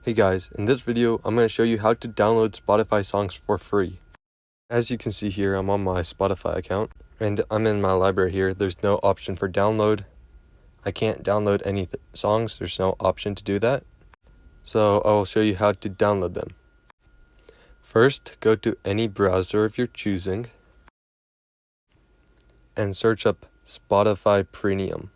Hey guys, in this video, I'm going to show you how to download Spotify songs for free. As you can see here, I'm on my Spotify account, and I'm in my library here. There's no option for download. I can't download any songs. There's no option to do that. So I will show you how to download them. First, go to any browser of your choosing and search up Spotify Premium.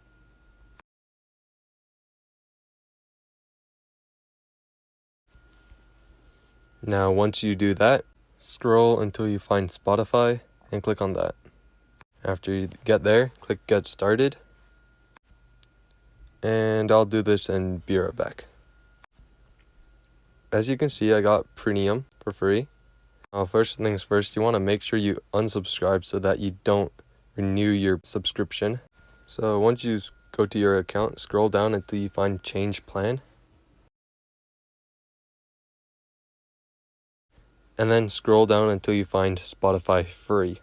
Now, once you do that, scroll until you find Spotify and click on that. After you get there, click Get Started. And I'll do this and be right back. As you can see, I got Premium for free. First things first, you want to make sure you unsubscribe so that you don't renew your subscription. So once you go to your account, scroll down until you find Change Plan. And then scroll down until you find Spotify Free.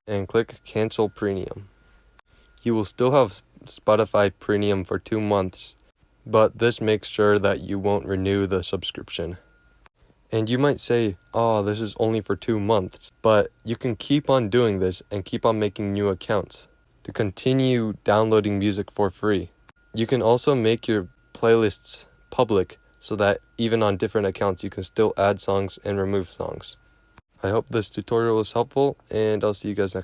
And click Cancel Premium. You will still have Spotify Premium for 2 months, but this makes sure that you won't renew the subscription. And you might say, oh, this is only for 2 months, but you can keep on doing this and keep on making new accounts to continue downloading music for free. You can also make your playlists public so that even on different accounts you can still add songs and remove songs. I hope this tutorial was helpful, and I'll see you guys next time.